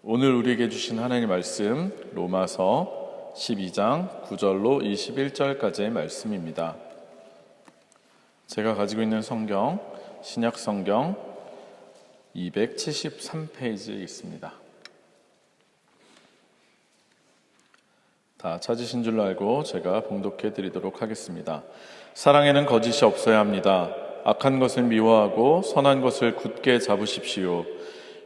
오늘 우리에게 주신 하나님의 말씀 로마서 12장 9절로 21절까지의 말씀입니다. 제가 가지고 있는 성경 신약 성경 273페이지에 있습니다. 다 찾으신 줄로 알고 제가 봉독해 드리도록 하겠습니다. 사랑에는 거짓이 없어야 합니다. 악한 것을 미워하고 선한 것을 굳게 잡으십시오.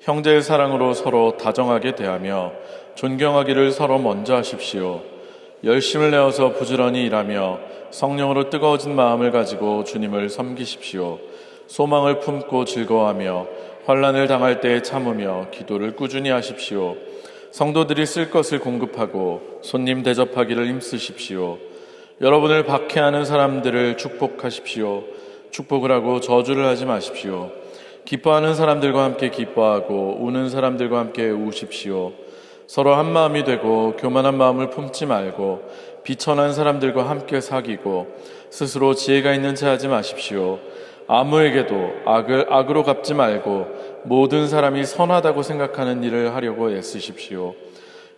형제의 사랑으로 서로 다정하게 대하며 존경하기를 서로 먼저 하십시오. 열심을 내어서 부지런히 일하며 성령으로 뜨거워진 마음을 가지고 주님을 섬기십시오. 소망을 품고 즐거워하며 환난을 당할 때에 참으며 기도를 꾸준히 하십시오. 성도들이 쓸 것을 공급하고 손님 대접하기를 힘쓰십시오. 여러분을 박해하는 사람들을 축복하십시오. 축복을 하고 저주를 하지 마십시오. 기뻐하는 사람들과 함께 기뻐하고 우는 사람들과 함께 우십시오. 서로 한 마음이 되고 교만한 마음을 품지 말고 비천한 사람들과 함께 사귀고 스스로 지혜가 있는 체 하지 마십시오. 아무에게도 악을 악으로 갚지 말고 모든 사람이 선하다고 생각하는 일을 하려고 애쓰십시오.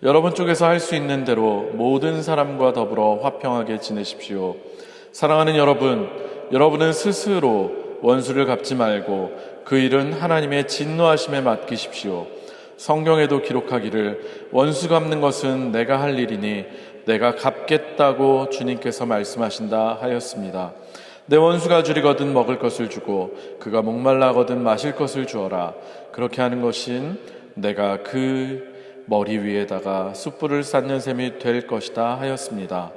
여러분 쪽에서 할 수 있는 대로 모든 사람과 더불어 화평하게 지내십시오. 사랑하는 여러분은 스스로 원수를 갚지 말고 그 일은 하나님의 진노하심에 맡기십시오. 성경에도 기록하기를 원수 갚는 것은 내가 할 일이니 내가 갚겠다고 주님께서 말씀하신다 하였습니다. 내 원수가 줄이거든 먹을 것을 주고 그가 목말라거든 마실 것을 주어라. 그렇게 하는 것인 내가 그 머리 위에다가 숯불을 쌓는 셈이 될 것이다 하였습니다.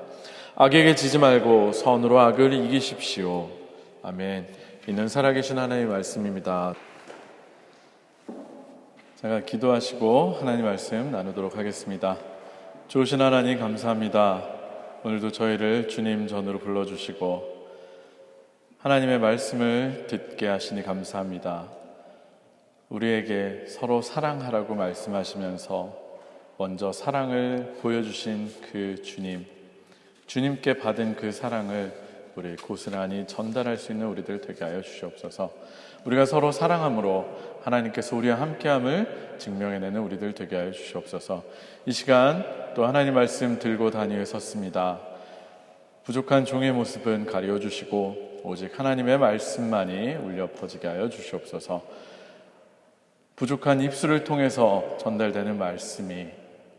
악에게 지지 말고 선으로 악을 이기십시오. 아멘. 이는 살아계신 하나님의 말씀입니다. 제가 기도하시고 하나님 말씀 나누도록 하겠습니다. 좋으신 하나님 감사합니다. 오늘도 저희를 주님 전으로 불러주시고 하나님의 말씀을 듣게 하시니 감사합니다. 우리에게 서로 사랑하라고 말씀하시면서 먼저 사랑을 보여주신 그 주님께 받은 그 사랑을 우리 고스란히 전달할 수 있는 우리들 되게 하여 주시옵소서. 우리가 서로 사랑함으로 하나님께서 우리와 함께함을 증명해내는 우리들 되게 하여 주시옵소서. 이 시간 또 하나님 말씀 들고 다니에 섰습니다. 부족한 종의 모습은 가리워 주시고 오직 하나님의 말씀만이 울려 퍼지게 하여 주시옵소서. 부족한 입술을 통해서 전달되는 말씀이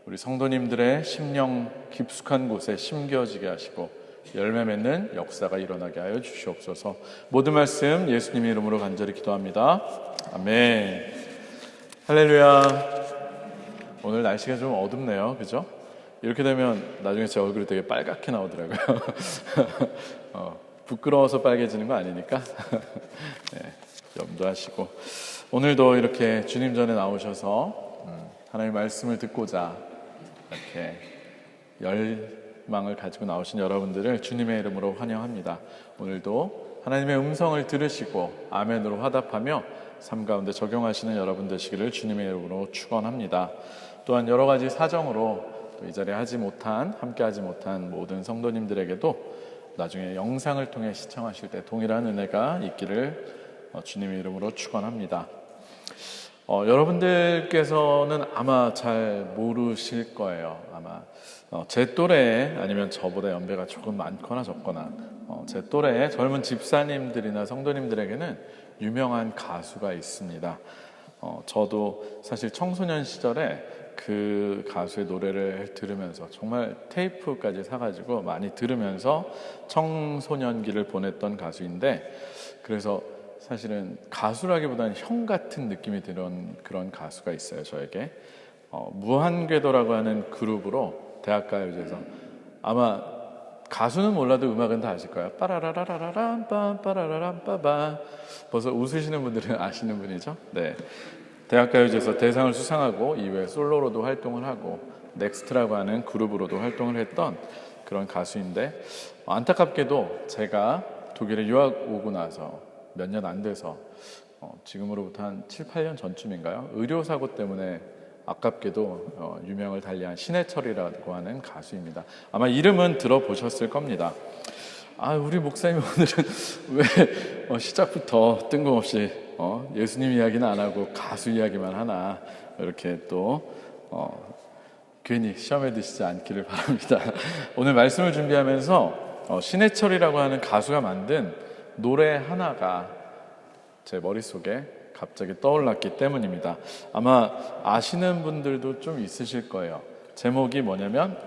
우리 성도님들의 심령 깊숙한 곳에 심겨지게 하시고 열매 맺는 역사가 일어나게 하여 주시옵소서. 모든 말씀 예수님의 이름으로 간절히 기도합니다. 아멘. 할렐루야. 오늘 날씨가 좀 어둡네요. 그죠? 이렇게 되면 나중에 제 얼굴이 되게 빨갛게 나오더라고요. 부끄러워서 빨개지는 거 아니니까 네, 염두하시고 오늘도 이렇게 주님 전에 나오셔서 하나님의 말씀을 듣고자 이렇게 열망을 가지고 나오신 여러분들을 주님의 이름으로 환영합니다. 오늘도 하나님의 음성을 들으시고 아멘으로 화답하며 삶 가운데 적용하시는 여러분 되시기를 주님의 이름으로 축원합니다. 또한 여러 가지 사정으로 또 이 자리에 함께 하지 못한 모든 성도님들에게도 나중에 영상을 통해 시청하실 때 동일한 은혜가 있기를 주님의 이름으로 축원합니다. 여러분들께서는 아마 잘 모르실 거예요. 아마 제 또래 아니면 저보다 연배가 조금 많거나 적거나 제 또래의 젊은 집사님들이나 성도님들에게는 유명한 가수가 있습니다. 저도 사실 청소년 시절에 그 가수의 노래를 들으면서 정말 테이프까지 사가지고 많이 들으면서 청소년기를 보냈던 가수인데, 그래서 사실은 가수라기보다는 형 같은 느낌이 드는 그런 가수가 있어요. 저에게 무한궤도라고 하는 그룹으로 대학가요제에서, 아마 가수는 몰라도 음악은 다 아실 거예요. 빠라라라라람 빰빠라라람 빠바. 벌써 웃으시는 분들은 아시는 분이죠. 네, 대학가요제에서 대상을 수상하고 이후에 솔로로도 활동을 하고 넥스트라고 하는 그룹으로도 활동을 했던 그런 가수인데, 안타깝게도 제가 독일에 유학 오고 나서 몇 년 안 돼서 지금으로부터 한 7, 8년 전쯤인가요? 의료사고 때문에 아깝게도 유명을 달리한 신해철이라고 하는 가수입니다. 아마 이름은 들어보셨을 겁니다. 우리 목사님 오늘은 왜 시작부터 뜬금없이 예수님 이야기는 안 하고 가수 이야기만 하나, 이렇게 또 괜히 시험에 드시지 않기를 바랍니다. 오늘 말씀을 준비하면서 신해철이라고 하는 가수가 만든 노래 하나가 제 머릿속에 갑자기 떠올랐기 때문입니다. 아마 아시는 분들도 좀 있으실 거예요. 제목이 뭐냐면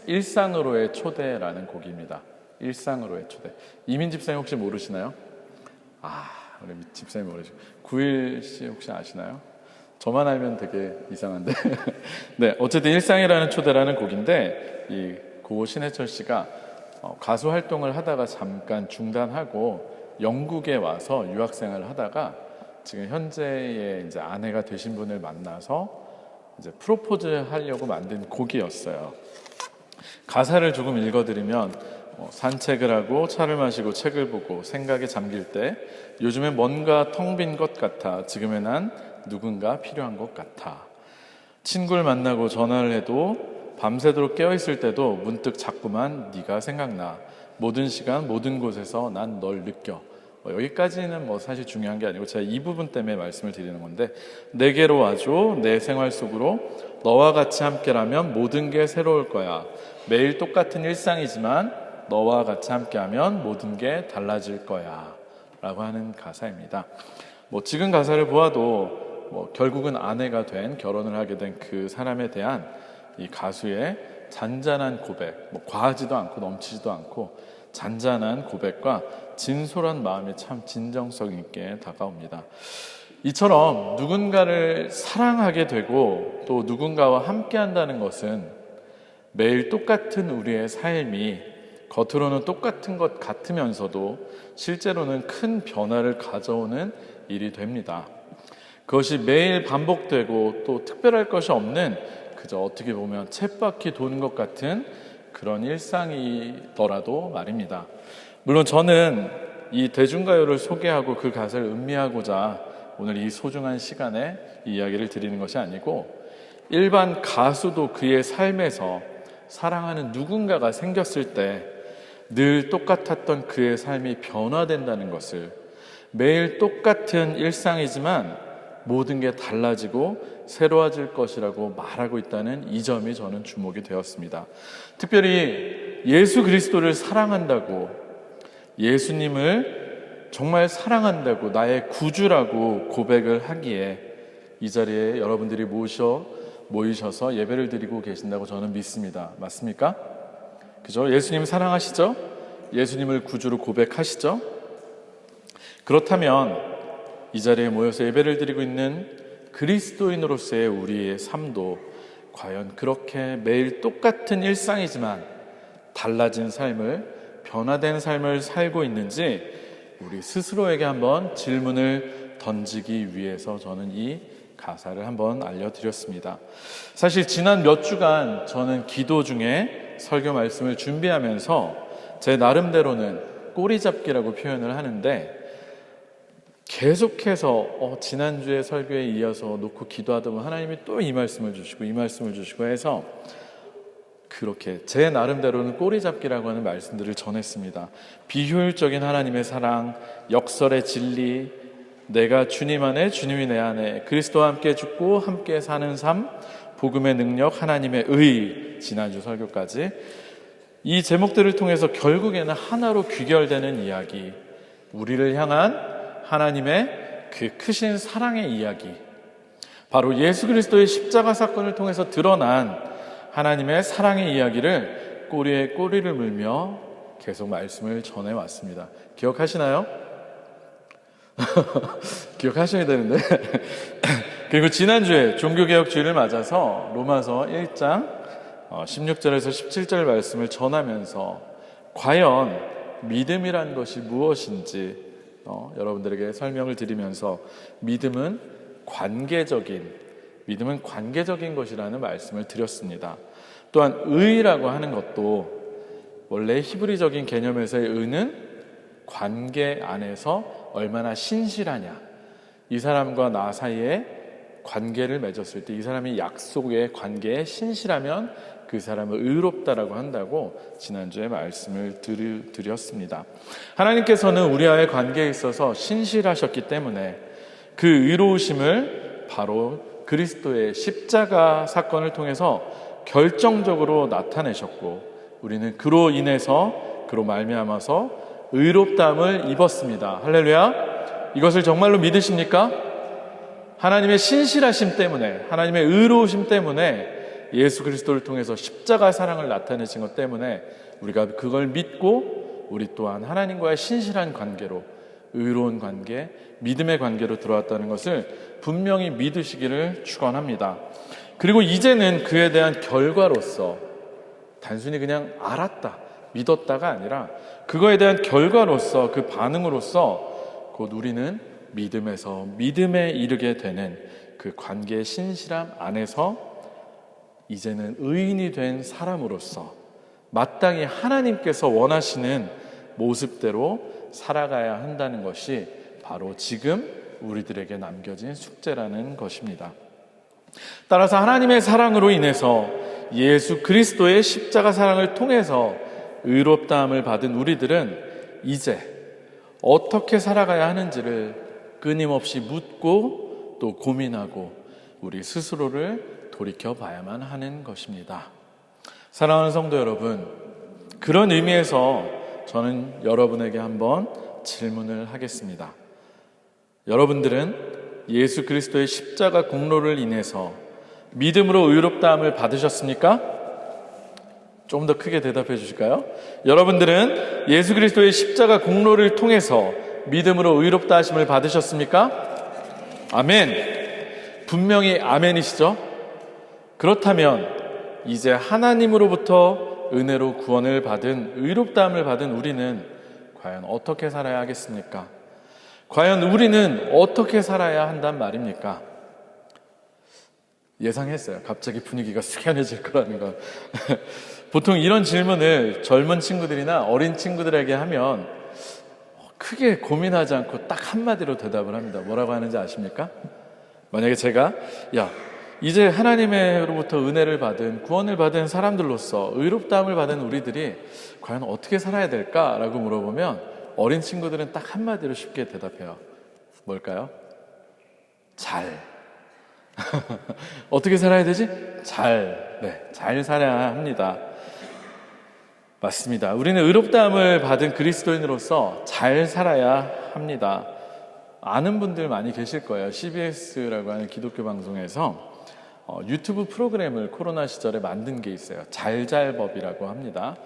일상으로의 초대라는 곡입니다. 일상으로의 초대. 이민 집사님 혹시 모르시나요? 우리 집사님 모르시고 9일 혹시 아시나요? 저만 알면 되게 이상한데 네, 어쨌든 일상이라는 초대라는 곡인데 이 고 신해철 씨가 가수 활동을 하다가 잠깐 중단하고 영국에 와서 유학생활을 하다가 지금 현재의 이제 아내가 되신 분을 만나서 이제 프로포즈 하려고 만든 곡이었어요. 가사를 조금 읽어드리면 산책을 하고 차를 마시고 책을 보고 생각에 잠길 때 요즘엔 뭔가 텅 빈 것 같아 지금의 난 누군가 필요한 것 같아. 친구를 만나고 전화를 해도 밤새도록 깨어있을 때도 문득 자꾸만 네가 생각나. 모든 시간 모든 곳에서 난 널 느껴. 여기까지는 사실 중요한 게 아니고 제가 이 부분 때문에 말씀을 드리는 건데 내게로 와줘. 내 생활 속으로 너와 같이 함께라면 모든 게 새로울 거야. 매일 똑같은 일상이지만 너와 같이 함께하면 모든 게 달라질 거야 라고 하는 가사입니다. 지금 가사를 보아도 결국은 아내가 된 결혼을 하게 된 그 사람에 대한 이 가수의 잔잔한 고백, 과하지도 않고 넘치지도 않고 잔잔한 고백과 진솔한 마음이 참 진정성 있게 다가옵니다. 이처럼 누군가를 사랑하게 되고 또 누군가와 함께 한다는 것은 매일 똑같은 우리의 삶이 겉으로는 똑같은 것 같으면서도 실제로는 큰 변화를 가져오는 일이 됩니다. 그것이 매일 반복되고 또 특별할 것이 없는 그저 어떻게 보면 쳇바퀴 도는 것 같은 그런 일상이더라도 말입니다. 물론 저는 이 대중가요를 소개하고 그 가사를 음미하고자 오늘 이 소중한 시간에 이 이야기를 드리는 것이 아니고 일반 가수도 그의 삶에서 사랑하는 누군가가 생겼을 때 늘 똑같았던 그의 삶이 변화된다는 것을, 매일 똑같은 일상이지만 모든 게 달라지고 새로워질 것이라고 말하고 있다는 이 점이 저는 주목이 되었습니다. 특별히 예수 그리스도를 사랑한다고, 예수님을 정말 사랑한다고 나의 구주라고 고백을 하기에 이 자리에 여러분들이 모이셔서 예배를 드리고 계신다고 저는 믿습니다. 맞습니까? 그죠? 예수님 사랑하시죠? 예수님을 구주로 고백하시죠? 그렇다면 이 자리에 모여서 예배를 드리고 있는 그리스도인으로서의 우리의 삶도 과연 그렇게 매일 똑같은 일상이지만 달라진 삶을, 변화된 삶을 살고 있는지 우리 스스로에게 한번 질문을 던지기 위해서 저는 이 가사를 한번 알려드렸습니다. 사실 지난 몇 주간 저는 기도 중에 설교 말씀을 준비하면서 제 나름대로는 꼬리잡기라고 표현을 하는데 계속해서 지난주에 설교에 이어서 놓고 기도하다 보면 하나님이 또 이 말씀을 주시고 이 말씀을 주시고 해서 그렇게 제 나름대로는 꼬리잡기라고 하는 말씀들을 전했습니다. 비효율적인 하나님의 사랑, 역설의 진리, 내가 주님 안에 주님이 내 안에, 그리스도와 함께 죽고 함께 사는 삶, 복음의 능력, 하나님의 의, 지난주 설교까지 이 제목들을 통해서 결국에는 하나로 귀결되는 이야기, 우리를 향한 하나님의 그 크신 사랑의 이야기, 바로 예수 그리스도의 십자가 사건을 통해서 드러난 하나님의 사랑의 이야기를 꼬리에 꼬리를 물며 계속 말씀을 전해왔습니다. 기억하시나요? 기억하셔야 되는데 그리고 지난주에 종교개혁주의를 맞아서 로마서 1장 16절에서 17절 말씀을 전하면서 과연 믿음이란 것이 무엇인지 여러분들에게 설명을 드리면서 믿음은 관계적인 것이라는 말씀을 드렸습니다. 또한 의라고 하는 것도 원래 히브리적인 개념에서의 의는 관계 안에서 얼마나 신실하냐, 이 사람과 나 사이에 관계를 맺었을 때 이 사람이 약속의 관계에 신실하면 그 사람을 의롭다라고 한다고 지난주에 말씀을 드렸습니다. 하나님께서는 우리와의 관계에 있어서 신실하셨기 때문에 그 의로우심을 바로 그리스도의 십자가 사건을 통해서 결정적으로 나타내셨고, 우리는 그로 말미암아서 의롭다함을 입었습니다. 할렐루야. 이것을 정말로 믿으십니까? 하나님의 신실하심 때문에, 하나님의 의로우심 때문에, 예수 그리스도를 통해서 십자가 사랑을 나타내신 것 때문에 우리가 그걸 믿고 우리 또한 하나님과의 신실한 관계로, 의로운 관계, 믿음의 관계로 들어왔다는 것을 분명히 믿으시기를 축원합니다. 그리고 이제는 그에 대한 결과로서, 단순히 그냥 알았다, 믿었다가 아니라 그거에 대한 결과로서, 그 반응으로서 곧 우리는 믿음에서 믿음에 이르게 되는 그 관계의 신실함 안에서 이제는 의인이 된 사람으로서 마땅히 하나님께서 원하시는 모습대로 살아가야 한다는 것이 바로 지금 우리들에게 남겨진 숙제라는 것입니다. 따라서 하나님의 사랑으로 인해서, 예수 그리스도의 십자가 사랑을 통해서 의롭다함을 받은 우리들은 이제 어떻게 살아가야 하는지를 끊임없이 묻고 또 고민하고 우리 스스로를 돌이켜 봐야만 하는 것입니다. 사랑하는 성도 여러분, 그런 의미에서 저는 여러분에게 한번 질문을 하겠습니다. 여러분들은 예수 그리스도의 십자가 공로를 인해서 믿음으로 의롭다함을 받으셨습니까? 좀 더 크게 대답해 주실까요? 여러분들은 예수 그리스도의 십자가 공로를 통해서 믿음으로 의롭다 하심을 받으셨습니까? 아멘. 분명히 아멘이시죠? 그렇다면 이제 하나님으로부터 은혜로 구원을 받은, 의롭다함을 받은 우리는 과연 어떻게 살아야 하겠습니까? 과연 우리는 어떻게 살아야 한단 말입니까? 예상했어요. 갑자기 분위기가 숙연해질 거라는 거. 보통 이런 질문을 젊은 친구들이나 어린 친구들에게 하면 크게 고민하지 않고 딱 한마디로 대답을 합니다. 뭐라고 하는지 아십니까? 만약에 제가 이제 하나님으로부터 은혜를 받은, 구원을 받은 사람들로서 의롭다함을 받은 우리들이 과연 어떻게 살아야 될까라고 물어보면 어린 친구들은 딱 한마디로 쉽게 대답해요. 뭘까요? 잘. 어떻게 살아야 되지? 잘 살아야 합니다. 맞습니다. 우리는 의롭다함을 받은 그리스도인으로서 잘 살아야 합니다. 아는 분들 많이 계실 거예요. CBS라고 하는 기독교 방송에서 유튜브 프로그램을 코로나 시절에 만든 게 있어요. 잘잘법이라고 합니다.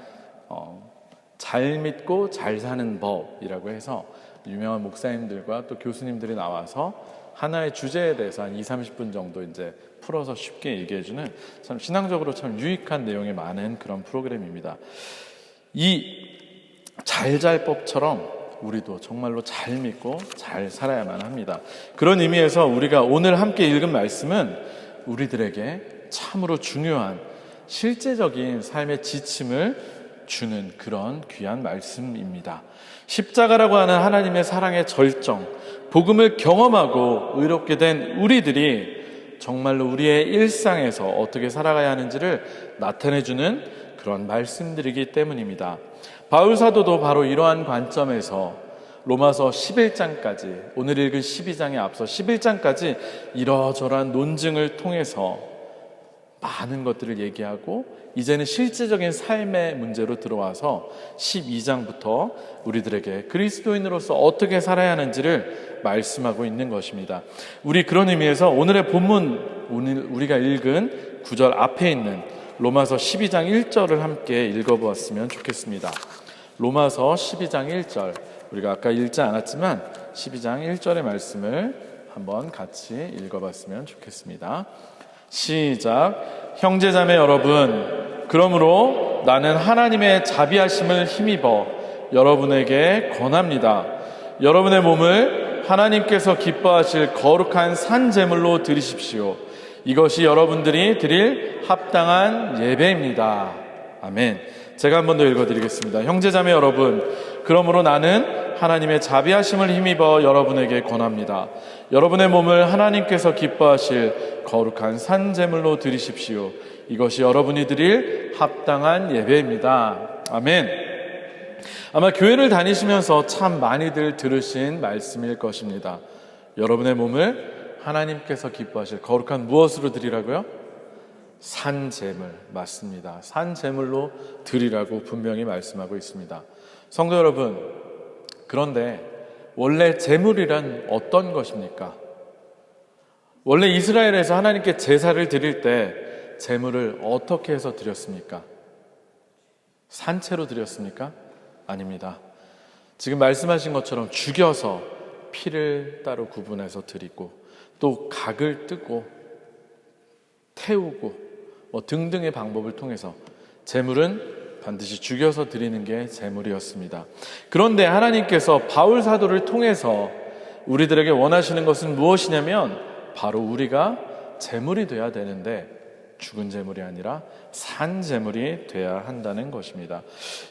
잘 믿고 잘 사는 법이라고 해서 유명한 목사님들과 또 교수님들이 나와서 하나의 주제에 대해서 한 20-30분 정도 이제 풀어서 쉽게 얘기해주는 참 신앙적으로 참 유익한 내용이 많은 그런 프로그램입니다. 이 잘잘법처럼 우리도 정말로 잘 믿고 잘 살아야만 합니다. 그런 의미에서 우리가 오늘 함께 읽은 말씀은 우리들에게 참으로 중요한 실제적인 삶의 지침을 주는 그런 귀한 말씀입니다. 십자가라고 하는 하나님의 사랑의 절정, 복음을 경험하고 의롭게 된 우리들이 정말로 우리의 일상에서 어떻게 살아가야 하는지를 나타내주는 그런 말씀들이기 때문입니다. 바울 사도도 바로 이러한 관점에서 로마서 11장까지, 오늘 읽은 12장에 앞서 11장까지 이러저러한 논증을 통해서 많은 것들을 얘기하고 이제는 실제적인 삶의 문제로 들어와서 12장부터 우리들에게 그리스도인으로서 어떻게 살아야 하는지를 말씀하고 있는 것입니다. 우리 그런 의미에서 오늘의 본문, 오늘 우리가 읽은 9절 앞에 있는 로마서 12장 1절을 함께 읽어보았으면 좋겠습니다. 로마서 12장 1절, 우리가 아까 읽지 않았지만 12장 1절의 말씀을 한번 같이 읽어봤으면 좋겠습니다. 시작. 형제자매 여러분, 그러므로 나는 하나님의 자비하심을 힘입어 여러분에게 권합니다. 여러분의 몸을 하나님께서 기뻐하실 거룩한 산 제물로 드리십시오. 이것이 여러분들이 드릴 합당한 예배입니다. 아멘. 제가 한 번 더 읽어드리겠습니다. 형제자매 여러분, 그러므로 나는 하나님의 자비하심을 힘입어 여러분에게 권합니다. 여러분의 몸을 하나님께서 기뻐하실 거룩한 산 제물로 드리십시오. 이것이 여러분이 드릴 합당한 예배입니다. 아멘. 아마 교회를 다니시면서 참 많이들 들으신 말씀일 것입니다. 여러분의 몸을 하나님께서 기뻐하실 거룩한 무엇으로 드리라고요? 산 제물, 맞습니다. 산 제물로 드리라고 분명히 말씀하고 있습니다. 성도 여러분, 그런데 원래 제물이란 어떤 것입니까? 원래 이스라엘에서 하나님께 제사를 드릴 때 제물을 어떻게 해서 드렸습니까? 산채로 드렸습니까? 아닙니다. 지금 말씀하신 것처럼 죽여서 피를 따로 구분해서 드리고 또 각을 뜨고 태우고 등등의 방법을 통해서 제물은 반드시 죽여서 드리는 게 제물이었습니다. 그런데 하나님께서 바울 사도를 통해서 우리들에게 원하시는 것은 무엇이냐면 바로 우리가 제물이 돼야 되는데 죽은 제물이 아니라 산 제물이 돼야 한다는 것입니다.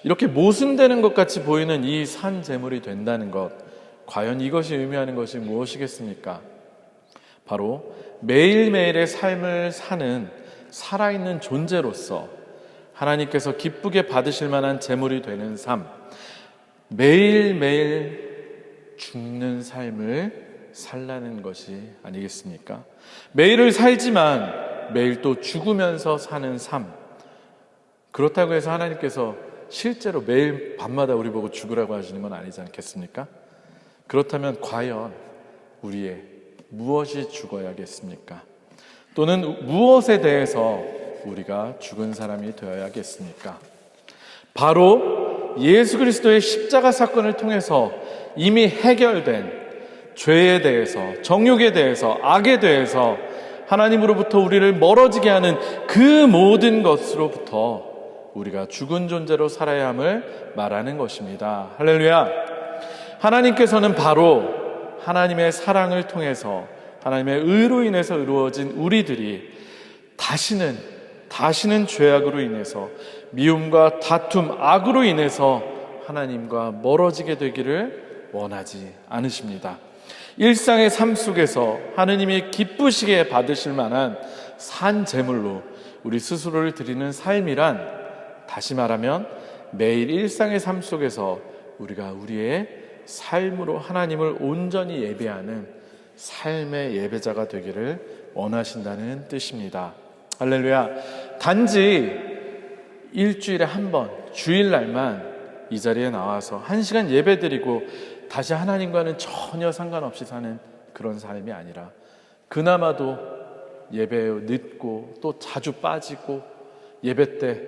이렇게 모순되는 것 같이 보이는 이 산 제물이 된다는 것, 과연 이것이 의미하는 것이 무엇이겠습니까? 바로 매일매일의 삶을 사는 살아있는 존재로서 하나님께서 기쁘게 받으실 만한 제물이 되는 삶, 매일매일 죽는 삶을 살라는 것이 아니겠습니까? 매일을 살지만 매일 또 죽으면서 사는 삶, 그렇다고 해서 하나님께서 실제로 매일 밤마다 우리 보고 죽으라고 하시는 건 아니지 않겠습니까? 그렇다면 과연 우리의 무엇이 죽어야겠습니까? 또는 무엇에 대해서 우리가 죽은 사람이 되어야겠습니까? 바로 예수 그리스도의 십자가 사건을 통해서 이미 해결된 죄에 대해서, 정욕에 대해서, 악에 대해서 하나님으로부터 우리를 멀어지게 하는 그 모든 것으로부터 우리가 죽은 존재로 살아야 함을 말하는 것입니다. 할렐루야! 하나님께서는 바로 하나님의 사랑을 통해서 하나님의 의로 인해서 이루어진 우리들이 다시는 죄악으로 인해서 미움과 다툼, 악으로 인해서 하나님과 멀어지게 되기를 원하지 않으십니다. 일상의 삶 속에서 하느님이 기쁘시게 받으실 만한 산 제물로 우리 스스로를 드리는 삶이란, 다시 말하면 매일 일상의 삶 속에서 우리가 우리의 삶으로 하나님을 온전히 예배하는 삶의 예배자가 되기를 원하신다는 뜻입니다. 할렐루야. 단지 일주일에 한 번, 주일날만 이 자리에 나와서 1시간 예배드리고 다시 하나님과는 전혀 상관없이 사는 그런 삶이 아니라, 그나마도 예배에 늦고 또 자주 빠지고 예배 때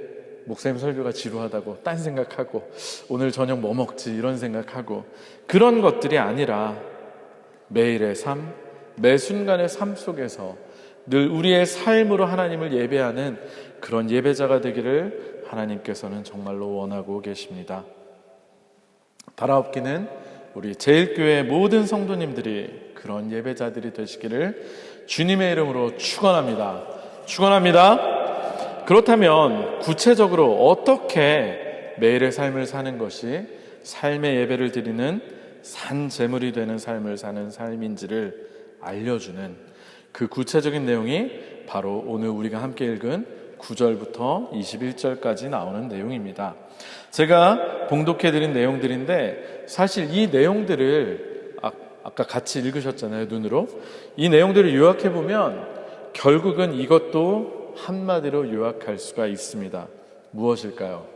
목사님 설교가 지루하다고 딴 생각하고 오늘 저녁 뭐 먹지 이런 생각하고, 그런 것들이 아니라 매일의 삶, 매 순간의 삶 속에서 늘 우리의 삶으로 하나님을 예배하는 그런 예배자가 되기를 하나님께서는 정말로 원하고 계십니다. 바라옵기는 우리 제일교회 모든 성도님들이 그런 예배자들이 되시기를 주님의 이름으로 축원합니다. 축원합니다. 그렇다면 구체적으로 어떻게 매일의 삶을 사는 것이 삶의 예배를 드리는 산 제물이 되는 삶을 사는 삶인지를 알려주는 그 구체적인 내용이 바로 오늘 우리가 함께 읽은 9절부터 21절까지 나오는 내용입니다. 제가 봉독해드린 내용들인데 사실 이 내용들을 아까 같이 읽으셨잖아요, 눈으로. 이 내용들을 요약해보면 결국은 이것도 한마디로 요약할 수가 있습니다. 무엇일까요?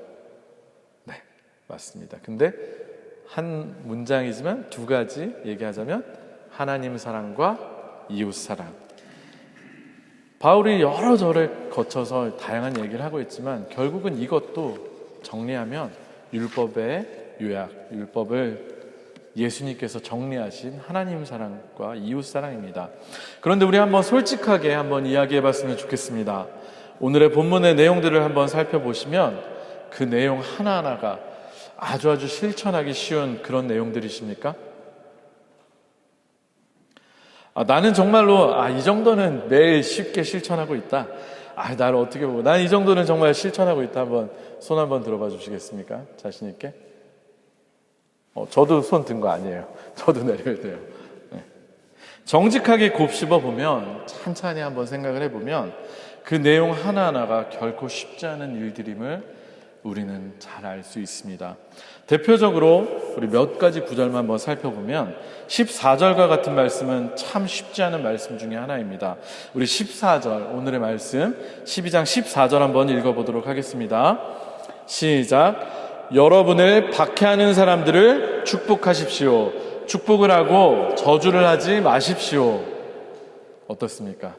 네, 맞습니다. 근데 한 문장이지만 두 가지 얘기하자면 하나님 사랑과 이웃 사랑. 바울이 여러 절을 거쳐서 다양한 얘기를 하고 있지만 결국은 이것도 정리하면 율법의 요약, 율법을 예수님께서 정리하신 하나님 사랑과 이웃 사랑입니다. 그런데 우리 한번 솔직하게 한번 이야기해 봤으면 좋겠습니다. 오늘의 본문의 내용들을 한번 살펴보시면 그 내용 하나하나가 아주 실천하기 쉬운 그런 내용들이십니까? 나는 정말로 이 정도는 매일 쉽게 실천하고 있다. 나를 어떻게 보고 난 이 정도는 정말 실천하고 있다. 한번 손 한번 들어봐 주시겠습니까? 자신 있게. 저도 손 든 거 아니에요. 저도 내려야 돼요. 네. 정직하게 곱씹어 보면, 찬찬히 한번 생각을 해보면 그 내용 하나하나가 결코 쉽지 않은 일들임을 우리는 잘 알 수 있습니다. 대표적으로 우리 몇 가지 구절만 한번 살펴보면 14절과 같은 말씀은 참 쉽지 않은 말씀 중에 하나입니다. 우리 14절, 오늘의 말씀 12장 14절 한번 읽어보도록 하겠습니다. 시작. 여러분을 박해하는 사람들을 축복하십시오. 축복을 하고 저주를 하지 마십시오. 어떻습니까?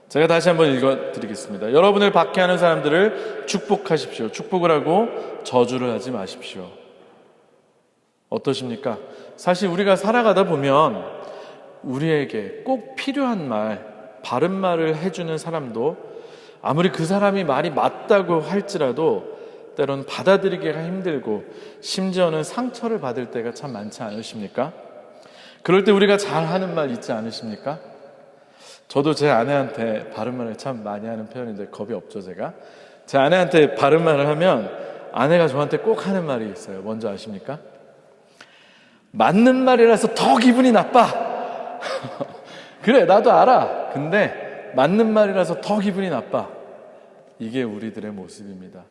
제가 다시 한번 읽어드리겠습니다. 여러분을 박해하는 사람들을 축복하십시오. 축복을 하고 저주를 하지 마십시오. 어떠십니까? 사실 우리가 살아가다 보면 우리에게 꼭 필요한 말, 바른 말을 해주는 사람도 아무리 그 사람이 말이 맞다고 할지라도 때로는 받아들이기가 힘들고 심지어는 상처를 받을 때가 참 많지 않으십니까? 그럴 때 우리가 잘하는 말 있지 않으십니까? 저도 제 아내한테 바른 말을 참 많이 하는 편인데 겁이 없죠, 제가. 제 아내한테 바른 말을 하면 아내가 저한테 꼭 하는 말이 있어요. 뭔지 아십니까? 맞는 말이라서 더 기분이 나빠. 그래, 나도 알아. 근데 맞는 말이라서 더 기분이 나빠. 이게 우리들의 모습입니다.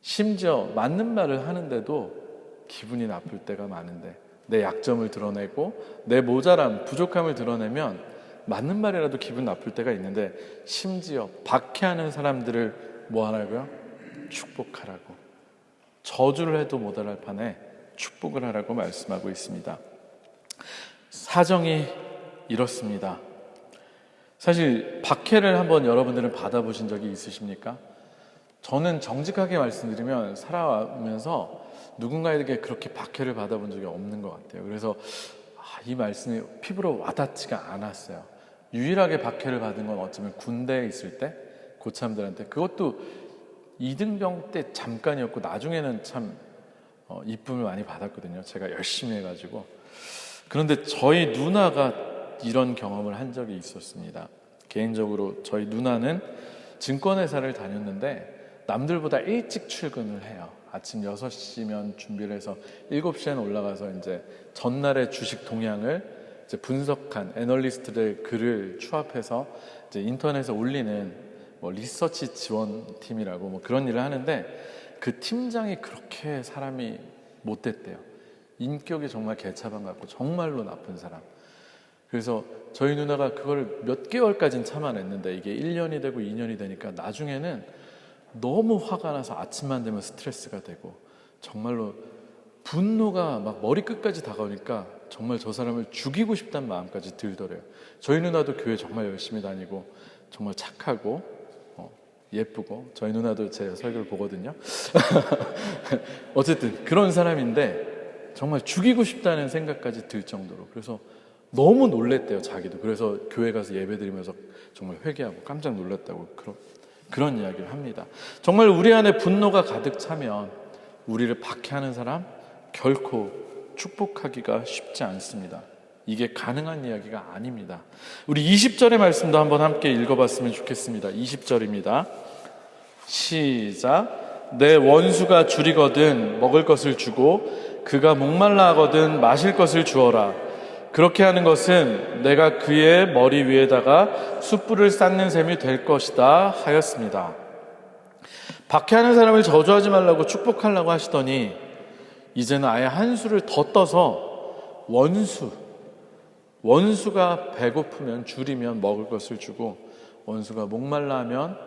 심지어 맞는 말을 하는데도 기분이 나쁠 때가 많은데, 내 약점을 드러내고 내 모자람, 부족함을 드러내면 맞는 말이라도 기분 나쁠 때가 있는데, 심지어 박해하는 사람들을 뭐 하라고요? 축복하라고. 저주를 해도 모자랄 판에 축복을 하라고 말씀하고 있습니다. 사정이 이렇습니다. 사실 박해를 한번 여러분들은 받아보신 적이 있으십니까? 저는 정직하게 말씀드리면 살아오면서 누군가에게 그렇게 박해를 받아본 적이 없는 것 같아요. 그래서 이 말씀이 피부로 와닿지가 않았어요. 유일하게 박해를 받은 건 어쩌면 군대에 있을 때 고참들한테, 그것도 이등병 때 잠깐이었고 나중에는 참 이쁨을 많이 받았거든요. 제가 열심히 해가지고. 그런데 저희 누나가 이런 경험을 한 적이 있었습니다. 개인적으로 저희 누나는 증권회사를 다녔는데 남들보다 일찍 출근을 해요. 아침 6시면 준비를 해서 7시에는 올라가서 이제 전날의 주식 동향을 이제 분석한 애널리스트들 글을 추합해서 이제 인터넷에 올리는 뭐 리서치 지원팀이라고 뭐 그런 일을 하는데, 그 팀장이 그렇게 사람이 못됐대요. 인격이 정말 개차반 같고 정말로 나쁜 사람. 그래서 저희 누나가 그걸 몇 개월까지는 참아냈는데 이게 1년이 되고 2년이 되니까 나중에는 너무 화가 나서 아침만 되면 스트레스가 되고 정말로 분노가 막 머리끝까지 다가오니까 정말 저 사람을 죽이고 싶다는 마음까지 들더래요. 저희 누나도 교회 정말 열심히 다니고 정말 착하고 예쁘고, 저희 누나도 제 설교를 보거든요. 어쨌든 그런 사람인데 정말 죽이고 싶다는 생각까지 들 정도로, 그래서 너무 놀랬대요, 자기도. 그래서 교회 가서 예배 드리면서 정말 회개하고 깜짝 놀랐다고 그런 이야기를 합니다. 정말 우리 안에 분노가 가득 차면 우리를 박해하는 사람 결코 축복하기가 쉽지 않습니다. 이게 가능한 이야기가 아닙니다. 우리 20절의 말씀도 한번 함께 읽어봤으면 좋겠습니다. 20절입니다. 시작. 내 원수가 줄이거든 먹을 것을 주고 그가 목말라 하거든 마실 것을 주어라. 그렇게 하는 것은 내가 그의 머리 위에다가 숯불을 쌓는 셈이 될 것이다 하였습니다. 박해하는 사람을 저주하지 말라고 축복하려고 하시더니 이제는 아예 한 수를 더 떠서 원수가 배고프면 줄이면 먹을 것을 주고 원수가 목말라 하면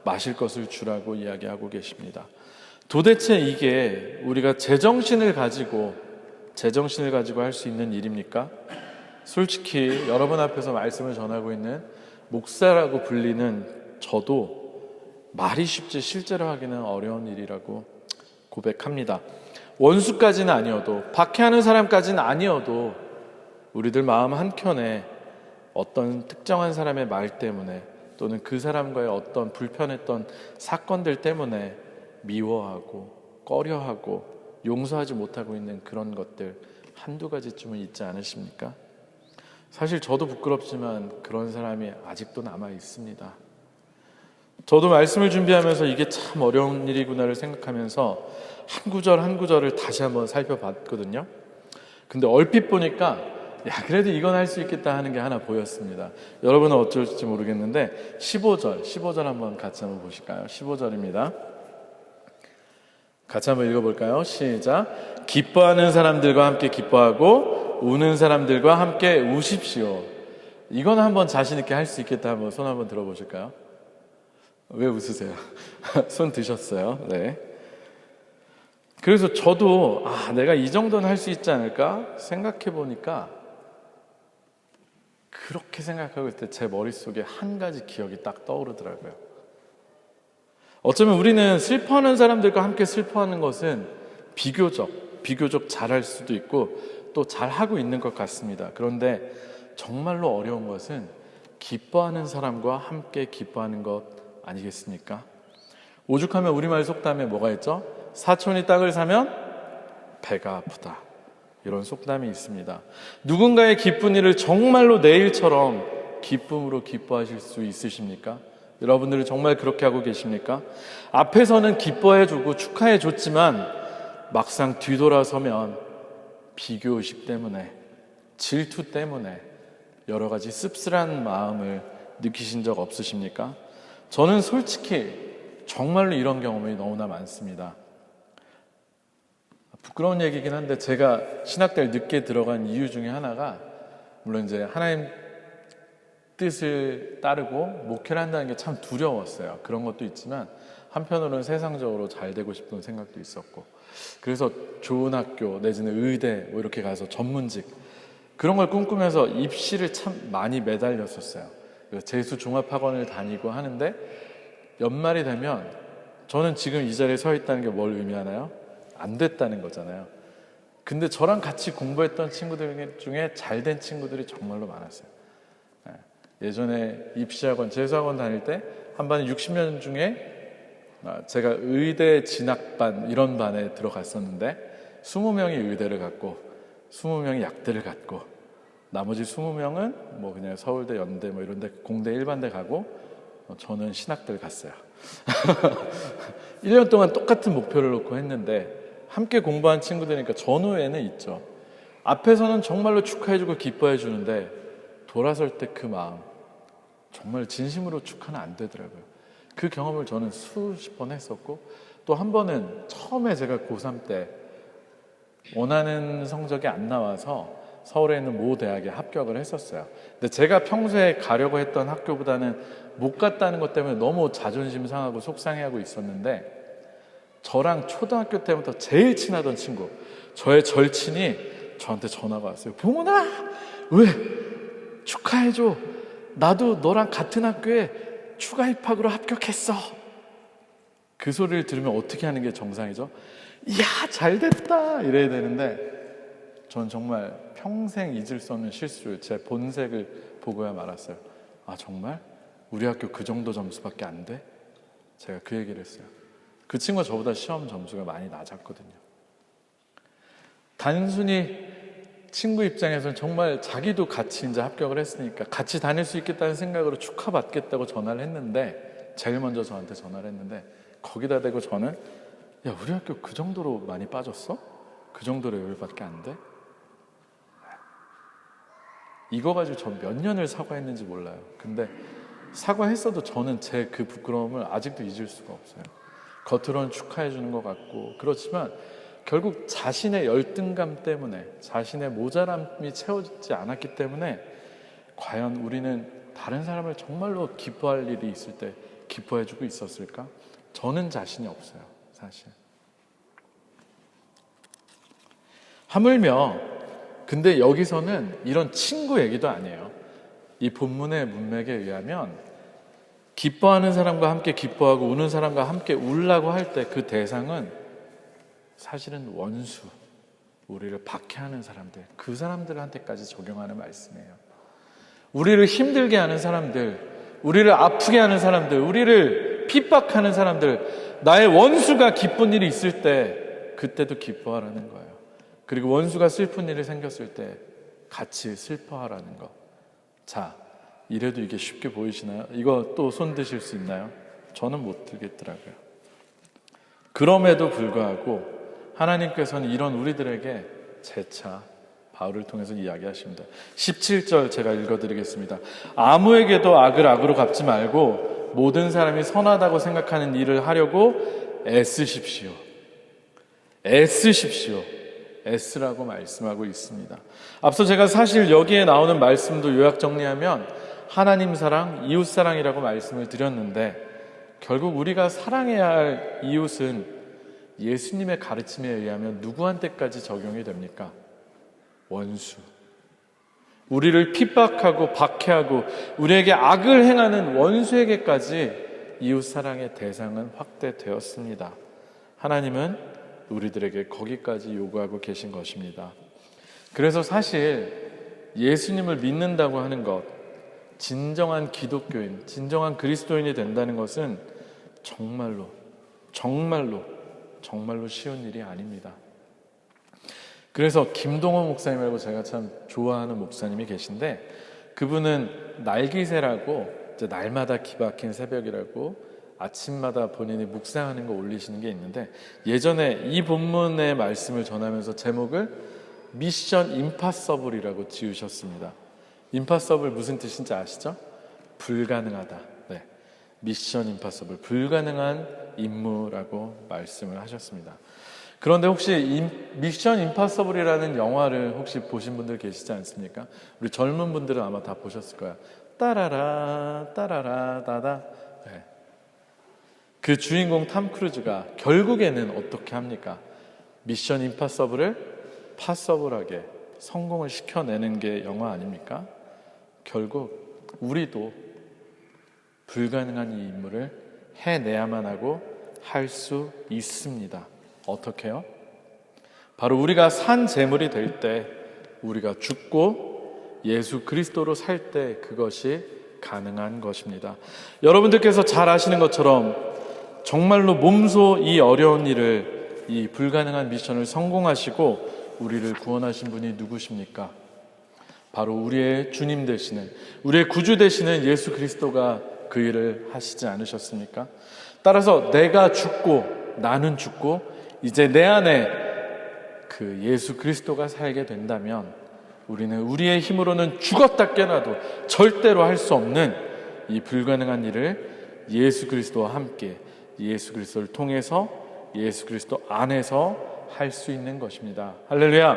마실 것을 주라고 이야기하고 계십니다. 도대체 이게 우리가 제정신을 가지고 할 수 있는 일입니까? 솔직히 여러분 앞에서 말씀을 전하고 있는 목사라고 불리는 저도 말이 쉽지 실제로 하기는 어려운 일이라고 고백합니다. 원수까지는 아니어도, 박해하는 사람까지는 아니어도 우리들 마음 한켠에 어떤 특정한 사람의 말 때문에 또는 그 사람과의 어떤 불편했던 사건들 때문에 미워하고 꺼려하고 용서하지 못하고 있는 그런 것들 한두 가지쯤은 있지 않으십니까? 사실 저도 부끄럽지만 그런 사람이 아직도 남아 있습니다. 저도 말씀을 준비하면서 이게 참 어려운 일이구나를 생각하면서 한 구절 한 구절을 다시 한번 살펴봤거든요. 근데 얼핏 보니까 그래도 이건 할 수 있겠다 하는 게 하나 보였습니다. 여러분은 어쩔지 모르겠는데 15절 한번 같이 한번 보실까요? 15절입니다. 같이 한번 읽어볼까요? 시작. 기뻐하는 사람들과 함께 기뻐하고 우는 사람들과 함께 우십시오. 이건 한번 자신 있게 할 수 있겠다. 한번 손 한번 들어보실까요? 왜 웃으세요? 손 드셨어요? 네. 그래서 저도 내가 이 정도는 할 수 있지 않을까 생각해 보니까 그렇게 생각하고 있을 때 제 머릿속에 한 가지 기억이 딱 떠오르더라고요. 어쩌면 우리는 슬퍼하는 사람들과 함께 슬퍼하는 것은 비교적 잘할 수도 있고 또 잘하고 있는 것 같습니다. 그런데 정말로 어려운 것은 기뻐하는 사람과 함께 기뻐하는 것 아니겠습니까? 오죽하면 우리말 속담에 뭐가 있죠? 사촌이 땅을 사면 배가 아프다. 이런 속담이 있습니다. 누군가의 기쁜 일을 정말로 내일처럼 기쁨으로 기뻐하실 수 있으십니까? 여러분들은 정말 그렇게 하고 계십니까? 앞에서는 기뻐해주고 축하해줬지만 막상 뒤돌아서면 비교의식 때문에, 질투 때문에 여러 가지 씁쓸한 마음을 느끼신 적 없으십니까? 저는 솔직히 정말로 이런 경험이 너무나 많습니다. 부끄러운 얘기긴 한데 제가 신학대를 늦게 들어간 이유 중에 하나가 물론 이제 하나님 뜻을 따르고 목회를 한다는 게 참 두려웠어요. 그런 것도 있지만 한편으로는 세상적으로 잘 되고 싶은 생각도 있었고 그래서 좋은 학교 내지는 의대 뭐 이렇게 가서 전문직 그런 걸 꿈꾸면서 입시를 참 많이 매달렸었어요. 재수 종합학원을 다니고 하는데 연말이 되면 저는 지금 이 자리에 서 있다는 게 뭘 의미하나요? 안 됐다는 거잖아요. 근데 저랑 같이 공부했던 친구들 중에 잘된 친구들이 정말로 많았어요. 예전에 입시학원, 재수학원 다닐 때 한 반에 60명 중에 제가 의대 진학반 이런 반에 들어갔었는데 20명이 의대를 갔고 20명이 약대를 갔고 나머지 20명은 뭐 그냥 서울대, 연대 뭐 이런 데 공대 일반대 가고 저는 신학대를 갔어요. 1년 동안 똑같은 목표를 놓고 했는데 함께 공부한 친구들이니까 전후에는 있죠. 앞에서는 정말로 축하해주고 기뻐해 주는데 돌아설 때 그 마음 정말 진심으로 축하는 안 되더라고요. 그 경험을 저는 수십 번 했었고 또 한 번은 처음에 제가 고3 때 원하는 성적이 안 나와서 서울에 있는 모 대학에 합격을 했었어요. 근데 제가 평소에 가려고 했던 학교보다는 못 갔다는 것 때문에 너무 자존심 상하고 속상해하고 있었는데 저랑 초등학교 때부터 제일 친하던 친구, 저의 절친이 저한테 전화가 왔어요. 봉훈아, 왜? 축하해줘. 나도 너랑 같은 학교에 추가 입학으로 합격했어. 그 소리를 들으면 어떻게 하는 게 정상이죠? 이야, 잘됐다 이래야 되는데 전 정말 평생 잊을 수 없는 실수를 제 본색을 보고야 말았어요. 아, 정말? 우리 학교 그 정도 점수밖에 안 돼? 제가 그 얘기를 했어요. 그 친구가 저보다 시험 점수가 많이 낮았거든요. 단순히 친구 입장에서는 정말 자기도 같이 이제 합격을 했으니까 같이 다닐 수 있겠다는 생각으로 축하받겠다고 전화를 했는데 제일 먼저 저한테 전화를 했는데 거기다 대고 저는 야, 우리 학교 그 정도로 많이 빠졌어? 그 정도 레벨밖에 안 돼? 이거 가지고 저 몇 년을 사과했는지 몰라요. 근데 사과했어도 저는 제 그 부끄러움을 아직도 잊을 수가 없어요. 겉으로는 축하해 주는 것 같고 그렇지만 결국 자신의 열등감 때문에 자신의 모자람이 채워지지 않았기 때문에 과연 우리는 다른 사람을 정말로 기뻐할 일이 있을 때 기뻐해 주고 있었을까? 저는 자신이 없어요, 사실. 하물며 근데 여기서는 이런 친구 얘기도 아니에요. 이 본문의 문맥에 의하면 기뻐하는 사람과 함께 기뻐하고 우는 사람과 함께 울라고 할 때 그 대상은 사실은 원수, 우리를 박해하는 사람들, 그 사람들한테까지 적용하는 말씀이에요. 우리를 힘들게 하는 사람들, 우리를 아프게 하는 사람들, 우리를 핍박하는 사람들, 나의 원수가 기쁜 일이 있을 때 그때도 기뻐하라는 거예요. 그리고 원수가 슬픈 일이 생겼을 때 같이 슬퍼하라는 거. 자, 이래도 이게 쉽게 보이시나요? 이거 또 손 드실 수 있나요? 저는 못 들겠더라고요. 그럼에도 불구하고 하나님께서는 이런 우리들에게 재차 바울을 통해서 이야기하십니다. 17절 제가 읽어드리겠습니다. 아무에게도 악을 악으로 갚지 말고 모든 사람이 선하다고 생각하는 일을 하려고 애쓰십시오. 애쓰십시오. 애쓰라고 말씀하고 있습니다. 앞서 제가 사실 여기에 나오는 말씀도 요약 정리하면 하나님 사랑, 이웃 사랑이라고 말씀을 드렸는데, 결국 우리가 사랑해야 할 이웃은 예수님의 가르침에 의하면 누구한테까지 적용이 됩니까? 원수. 우리를 핍박하고 박해하고 우리에게 악을 행하는 원수에게까지 이웃 사랑의 대상은 확대되었습니다. 하나님은 우리들에게 거기까지 요구하고 계신 것입니다. 그래서 사실 예수님을 믿는다고 하는 것, 진정한 기독교인, 진정한 그리스도인이 된다는 것은 정말로 쉬운 일이 아닙니다. 그래서 김동호 목사님이라고 제가 참 좋아하는 목사님이 계신데, 그분은 날기새라고, 이제 날마다 기박힌 새벽이라고 아침마다 본인이 묵상하는 거 올리시는 게 있는데, 예전에 이 본문의 말씀을 전하면서 제목을 미션 임파서블이라고 지으셨습니다. 임파서블 무슨 뜻인지 아시죠? 불가능하다. 네, 미션 임파서블, 불가능한 임무라고 말씀을 하셨습니다. 그런데 혹시 미션 임파서블이라는 영화를 혹시 보신 분들 계시지 않습니까? 우리 젊은 분들은 아마 다 보셨을 거야. 따라라 따라라 따다. 네. 그 주인공 탐 크루즈가 결국에는 어떻게 합니까? 미션 임파서블을 파서블하게 성공을 시켜내는 게 영화 아닙니까? 결국 우리도 불가능한 이 임무를 해내야만 하고 할 수 있습니다. 어떻게요? 바로 우리가 산 제물이 될 때, 우리가 죽고 예수 그리스도로 살 때 그것이 가능한 것입니다. 여러분들께서 잘 아시는 것처럼 정말로 몸소 이 어려운 일을, 이 불가능한 미션을 성공하시고 우리를 구원하신 분이 누구십니까? 바로 우리의 주님 되시는, 우리의 구주 되시는 예수 그리스도가 그 일을 하시지 않으셨습니까? 따라서 내가 죽고, 나는 죽고 이제 내 안에 그 예수 그리스도가 살게 된다면 우리는 우리의 힘으로는 죽었다 깨어나도 절대로 할 수 없는 이 불가능한 일을 예수 그리스도와 함께, 예수 그리스도를 통해서, 예수 그리스도 안에서 할 수 있는 것입니다. 할렐루야.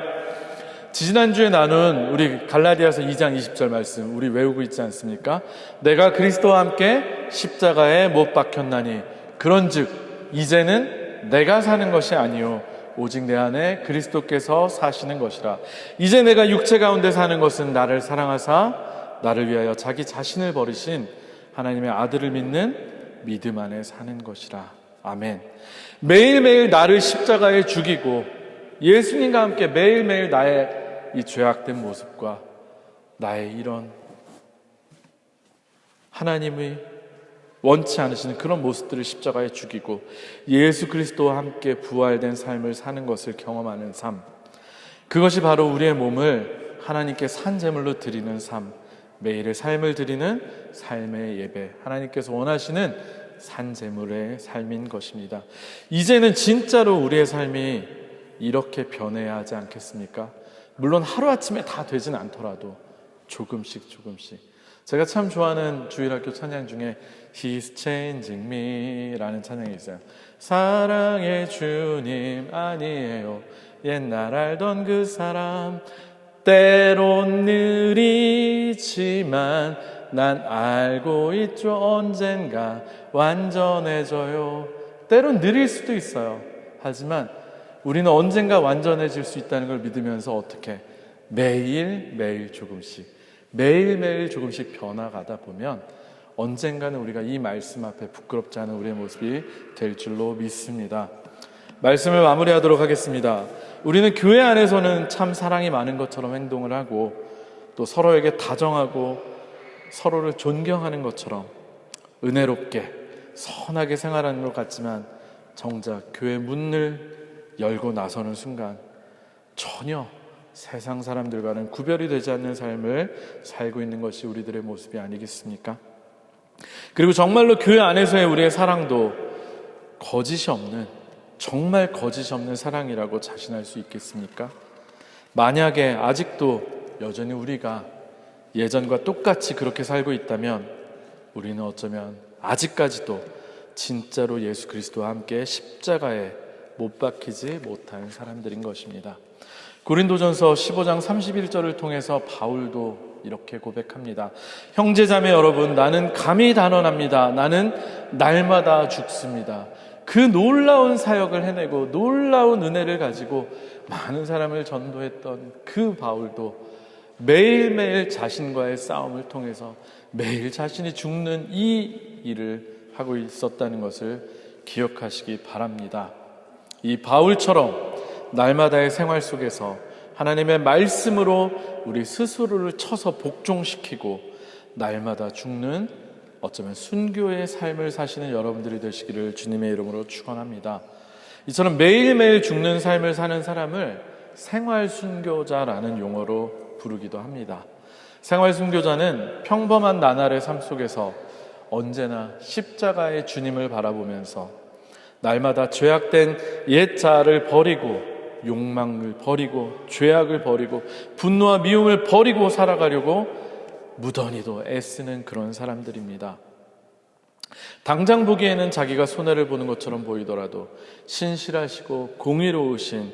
지난주에 나눈 우리 갈라디아서 2장 20절 말씀 우리 외우고 있지 않습니까? 내가 그리스도와 함께 십자가에 못 박혔나니 그런즉 이제는 내가 사는 것이 아니요 오직 내 안에 그리스도께서 사시는 것이라. 이제 내가 육체 가운데 사는 것은 나를 사랑하사 나를 위하여 자기 자신을 버리신 하나님의 아들을 믿는 믿음 안에 사는 것이라. 아멘. 매일매일 나를 십자가에 죽이고 예수님과 함께 매일매일 나의 이 죄악된 모습과 나의 이런 하나님의 원치 않으시는 그런 모습들을 십자가에 죽이고 예수 그리스도와 함께 부활된 삶을 사는 것을 경험하는 삶, 그것이 바로 우리의 몸을 하나님께 산 제물로 드리는 삶, 매일의 삶을 드리는 삶의 예배, 하나님께서 원하시는 산 제물의 삶인 것입니다. 이제는 진짜로 우리의 삶이 이렇게 변해야 하지 않겠습니까? 물론 하루아침에 다 되진 않더라도 조금씩 제가 참 좋아하는 주일학교 찬양 중에 He's changing me 라는 찬양이 있어요. 사랑의 주님 아니에요 옛날 알던 그 사람, 때론 느리지만 난 알고 있죠 언젠가 완전해져요. 때론 느릴 수도 있어요. 하지만 우리는 언젠가 완전해질 수 있다는 걸 믿으면서 어떻게 매일매일 조금씩 변화가다 보면 언젠가는 우리가 이 말씀 앞에 부끄럽지 않은 우리의 모습이 될 줄로 믿습니다. 말씀을 마무리하도록 하겠습니다. 우리는 교회 안에서는 참 사랑이 많은 것처럼 행동을 하고 또 서로에게 다정하고 서로를 존경하는 것처럼 은혜롭게 선하게 생활하는 것 같지만 정작 교회 문을 열고 나서는 순간 전혀 세상 사람들과는 구별이 되지 않는 삶을 살고 있는 것이 우리들의 모습이 아니겠습니까? 그리고 정말로 교회 안에서의 우리의 사랑도 거짓이 없는, 정말 거짓이 없는 사랑이라고 자신할 수 있겠습니까? 만약에 아직도 여전히 우리가 예전과 똑같이 그렇게 살고 있다면 우리는 어쩌면 아직까지도 진짜로 예수 그리스도와 함께 십자가에 못 박히지 못한 사람들인 것입니다. 고린도전서 15장 31절을 통해서 바울도 이렇게 고백합니다. 형제자매 여러분, 나는 감히 단언합니다. 나는 날마다 죽습니다. 그 놀라운 사역을 해내고 놀라운 은혜를 가지고 많은 사람을 전도했던 그 바울도 매일매일 자신과의 싸움을 통해서 매일 자신이 죽는 이 일을 하고 있었다는 것을 기억하시기 바랍니다. 이 바울처럼 날마다의 생활 속에서 하나님의 말씀으로 우리 스스로를 쳐서 복종시키고 날마다 죽는 어쩌면 순교의 삶을 사시는 여러분들이 되시기를 주님의 이름으로 축원합니다. 이처럼 매일매일 죽는 삶을 사는 사람을 생활 순교자라는 용어로 부르기도 합니다. 생활 순교자는 평범한 나날의 삶 속에서 언제나 십자가의 주님을 바라보면서 날마다 죄악된 옛 자아를 버리고 욕망을 버리고 죄악을 버리고 분노와 미움을 버리고 살아가려고 무던히도 애쓰는 그런 사람들입니다. 당장 보기에는 자기가 손해를 보는 것처럼 보이더라도 신실하시고 공의로우신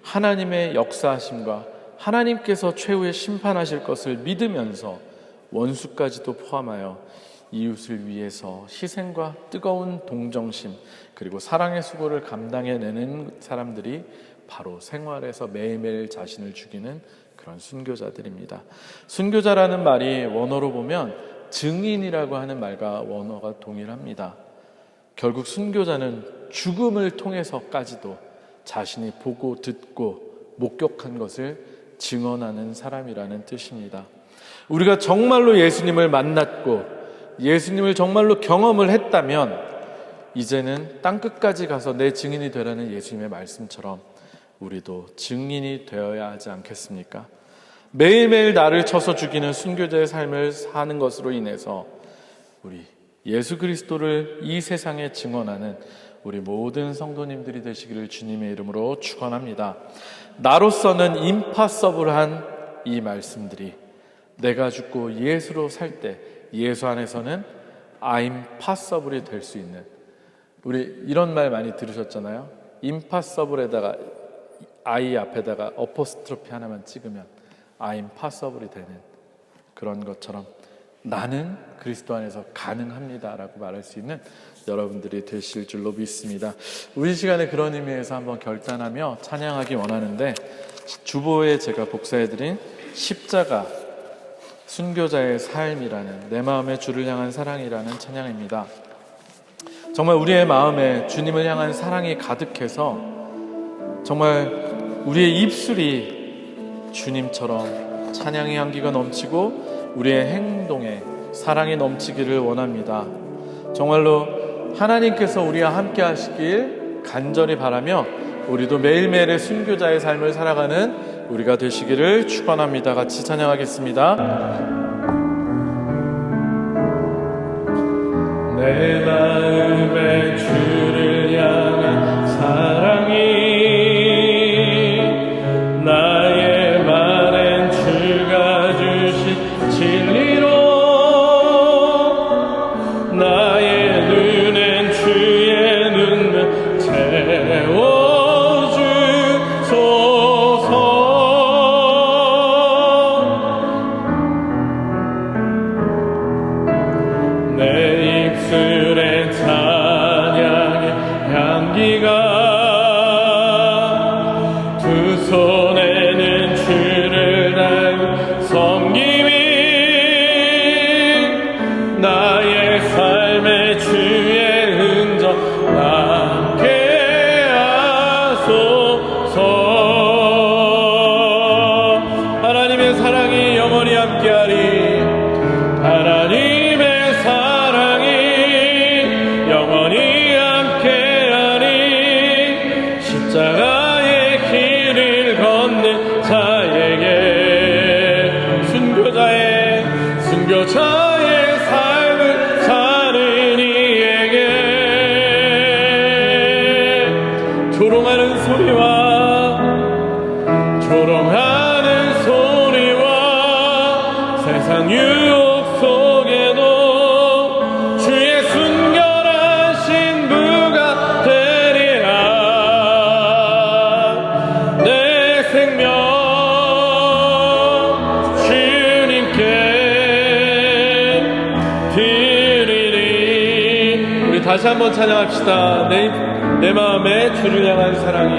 하나님의 역사하심과 하나님께서 최후에 심판하실 것을 믿으면서 원수까지도 포함하여 이웃을 위해서 희생과 뜨거운 동정심 그리고 사랑의 수고를 감당해내는 사람들이 바로 생활에서 매일매일 자신을 죽이는 그런 순교자들입니다. 순교자라는 말이 원어로 보면 증인이라고 하는 말과 원어가 동일합니다. 결국 순교자는 죽음을 통해서까지도 자신이 보고 듣고 목격한 것을 증언하는 사람이라는 뜻입니다. 우리가 정말로 예수님을 만났고 예수님을 정말로 경험을 했다면 이제는 땅끝까지 가서 내 증인이 되라는 예수님의 말씀처럼 우리도 증인이 되어야 하지 않겠습니까? 매일매일 나를 쳐서 죽이는 순교자의 삶을 사는 것으로 인해서 우리 예수 그리스도를 이 세상에 증언하는 우리 모든 성도님들이 되시기를 주님의 이름으로 축원합니다. 나로서는 임파서블한 이 말씀들이 내가 죽고 예수로 살 때 예수 안에서는 I'm possible이 될 수 있는, 우리 이런 말 많이 들으셨잖아요. impossible에다가 I 앞에다가 어포스트로피 하나만 찍으면 I'm possible이 되는 그런 것처럼 나는 그리스도 안에서 가능합니다 라고 말할 수 있는 여러분들이 되실 줄로 믿습니다. 우리 시간에 그런 의미에서 한번 결단하며 찬양하기 원하는데, 주보에 제가 복사해드린 십자가 순교자의 삶이라는, 내 마음의 주를 향한 사랑이라는 찬양입니다. 정말 우리의 마음에 주님을 향한 사랑이 가득해서 정말 우리의 입술이 주님처럼 찬양의 향기가 넘치고 우리의 행동에 사랑이 넘치기를 원합니다. 정말로 하나님께서 우리와 함께 하시길 간절히 바라며 우리도 매일매일의 순교자의 삶을 살아가는 우리가 되시기를 축원합니다. 같이 찬양하겠습니다. 내 마음의 주를 향한 사랑이 나의 말엔 주가 주신 진리로 나의 눈엔 주의 눈물 채워주소서. 내 입술에 찬양의 향기가 두 손에는 주를 알고 섬김이 나의 삶의 주의 흔적 남게 하소서. 하나님의 사랑이 영원히 함께하리. 하나님의 사랑이 영원히 함께하리. 십자가의 길을 걷는 자에게 순교자의 삶을 사는 이에게 조롱하는 소리와 세상 유혹 속에도 주의 순결한 신부가 되리라. 다시 한번 찬양합시다. 내 마음에 주를 향한 사랑이,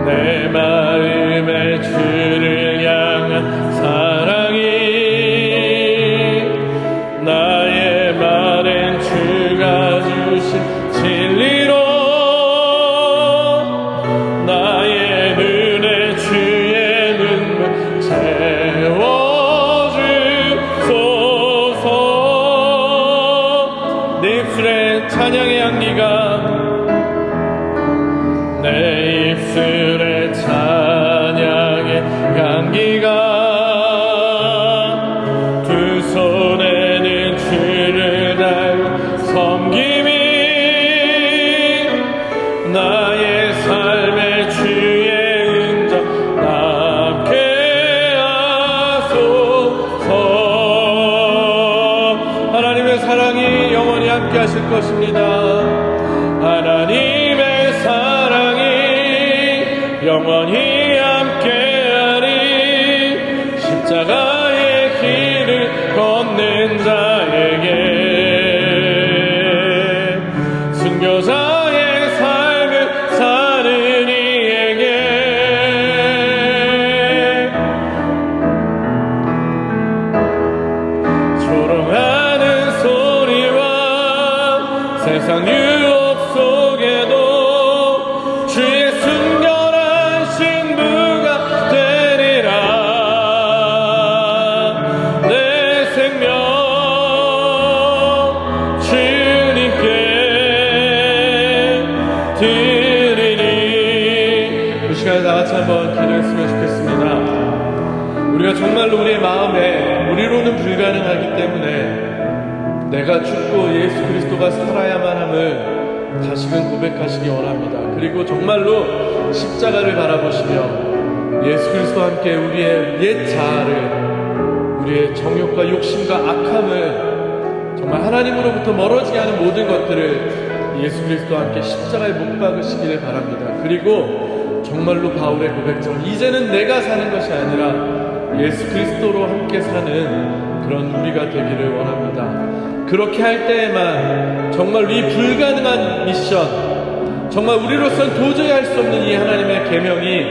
내 마음에 주를 향한 사랑이, 나의 말엔 주가 주신 진리로 나의 눈에 주의 눈물 채워주소서. 내 입술에 찬양의 향기가, 내 입술에 찬양의 향기가, 두 손에는 주를 달고 섬김이, 나의 삶의 주의 은정 남게 하소서. 하나님의 사랑이 영원히 함께 하실 것입니다. 하나님의 사랑이 영원히 함께하리. 십자가의 길을 걷는 자에게, 순교자의 삶을 사는 이에게, 조롱하는 소리와 세상 유혹 속에도 주의 순결한 신부가 되리라. 내 생명 주님께 드리니. 이 시간에 다 같이 한번 기도했으면 좋겠습니다. 우리가 정말로 우리의 마음에 우리로는 불가능하기 때문에 내가 죽고 예수 그리스도가 살아야만 함을 다시금 고백하시기 원합니다. 그리고 정말로 십자가를 바라보시며 예수 그리스도와 함께 우리의 옛 자아를, 우리의 정욕과 욕심과 악함을, 정말 하나님으로부터 멀어지게 하는 모든 것들을 예수 그리스도와 함께 십자가에 못 박으시기를 바랍니다. 그리고 정말로 바울의 고백처럼 이제는 내가 사는 것이 아니라 예수 그리스도로 함께 사는 그런 우리가 되기를 원합니다. 그렇게 할 때에만 정말 이 불가능한 미션, 정말 우리로서는 도저히 할 수 없는 이 하나님의 계명이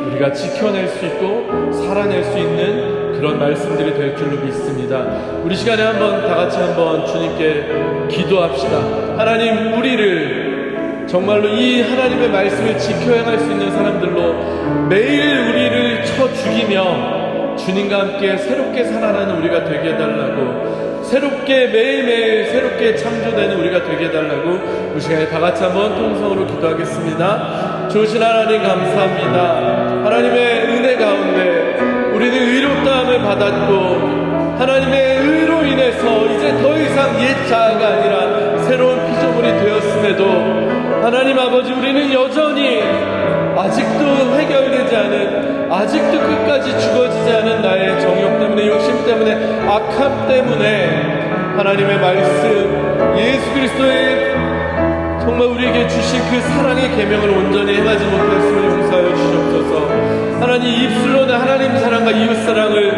우리가 지켜낼 수 있고 살아낼 수 있는 그런 말씀들이 될 줄로 믿습니다. 우리 시간에 한번 다 같이 한번 주님께 기도합시다. 하나님, 우리를 정말로 이 하나님의 말씀을 지켜 행할 수 있는 사람들로 매일 우리를 쳐 죽이며 주님과 함께 새롭게 살아나는 우리가 되게 해달라고, 새롭게 매일매일 새롭게 창조되는 우리가 되게 해달라고 이 시간에 다 같이 한번 통성으로 기도하겠습니다. 좋으신 하나님 감사합니다. 하나님의 은혜 가운데 우리는 의롭다함을 받았고, 하나님의 의로 인해서 이제 더 이상 옛 자아가 아니라 새로운 피조물이 되었음에도 하나님 아버지, 우리는 여전히 아직도 해결되지 않은, 아직도 끝까지 죽어지지 않은 나의 정욕 때문에, 욕심 때문에, 악함 때문에 하나님의 말씀, 예수 그리스도의 정말 우리에게 주신 그 사랑의 계명을 온전히 행하지 못했음을 용서하여 주시옵소서. 하나님, 입술로는 하나님 사랑과 이웃 사랑을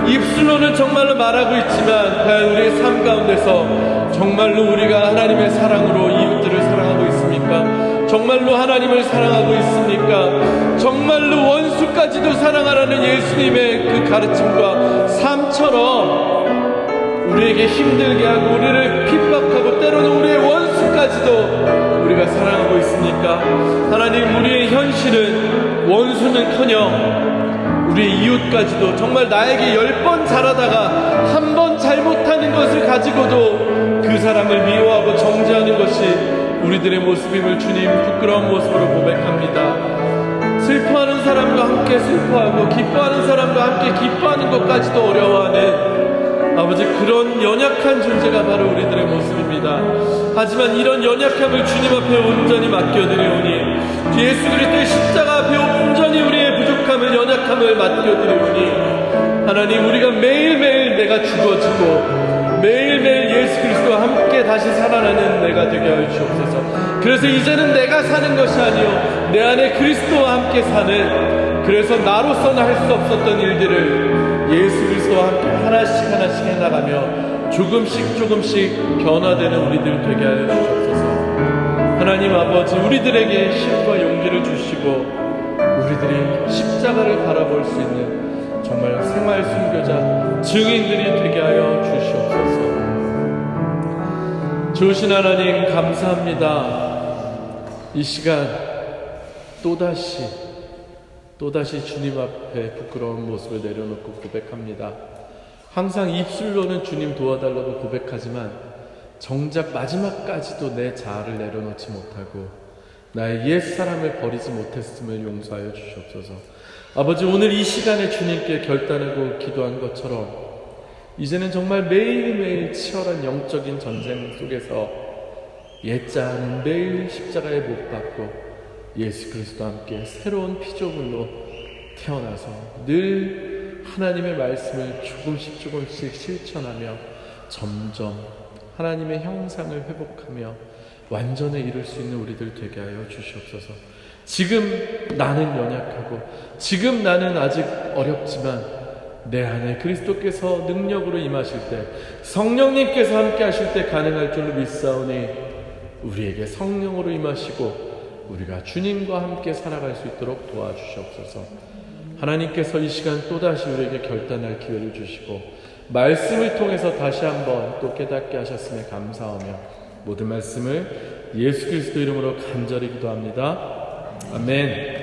입술로는 정말로 말하고 있지만 과연 우리의 삶 가운데서 정말로 우리가 하나님의 사랑으로 이웃들을 사랑하고 있습니까? 정말로 하나님을 사랑하고 있습니까? 정말로 원수까지도 사랑하라는 예수님의 그 가르침과 삶처럼 우리에게 힘들게 하고 우리를 핍박하고 때로는 우리의 원수까지도 우리가 사랑하고 있습니까? 하나님, 우리의 현실은 원수는커녕 우리의 이웃까지도 정말 나에게 10번 잘하다가 한 번 잘못하는 것을 가지고도 그 사람을 미워하고 정죄하는 것이 우리들의 모습임을 주님 부끄러운 모습으로 고백합니다. 슬퍼하는 사람과 함께 슬퍼하고 기뻐하는 사람과 함께 기뻐하는 것까지도 어려워하는 아버지, 그런 연약한 존재가 바로 우리들의 모습입니다. 하지만 이런 연약함을 주님 앞에 온전히 맡겨드리오니, 예수 그리스도의 십자가 앞에 온전히 우리의 부족함을, 연약함을 맡겨드리오니, 하나님, 우리가 매일매일 내가 죽어지고 매일매일 예수 그리스도와 함께 다시 살아나는 내가 되게 하여 주옵소서. 그래서 이제는 내가 사는 것이 아니요 내 안에 그리스도와 함께 사는, 그래서 나로서는 할 수 없었던 일들을 예수 그리스도와 함께 하나씩 하나씩 해나가며 조금씩 변화되는 우리들 되게 하여 주옵소서. 하나님 아버지, 우리들에게 힘과 용기를 주시고 우리들이 십자가를 바라볼 수 있는 정말 생활 순교자, 증인들이 되게 하여 주시옵소서. 좋으신 하나님 감사합니다. 이 시간 또다시 주님 앞에 부끄러운 모습을 내려놓고 고백합니다. 항상 입술로는 주님 도와달라고 고백하지만 정작 마지막까지도 내 자아를 내려놓지 못하고 나의 옛사람을 버리지 못했음을 용서하여 주시옵소서. 아버지, 오늘 이 시간에 주님께 결단하고 기도한 것처럼 이제는 정말 매일매일 치열한 영적인 전쟁 속에서 옛자아는 매일 십자가에 못 박고 예수 그리스도와 함께 새로운 피조물로 태어나서 늘 하나님의 말씀을 조금씩 실천하며 점점 하나님의 형상을 회복하며 완전에 이룰 수 있는 우리들 되게 하여 주시옵소서. 지금 나는 연약하고 지금 나는 아직 어렵지만 내 안에 그리스도께서 능력으로 임하실 때, 성령님께서 함께 하실 때 가능할 줄로 믿사오니 우리에게 성령으로 임하시고 우리가 주님과 함께 살아갈 수 있도록 도와주시옵소서. 하나님께서 이 시간 또다시 우리에게 결단할 기회를 주시고 말씀을 통해서 다시 한번 또 깨닫게 하셨음에 감사하며 모든 말씀을 예수 그리스도 이름으로 간절히 기도합니다. 아멘.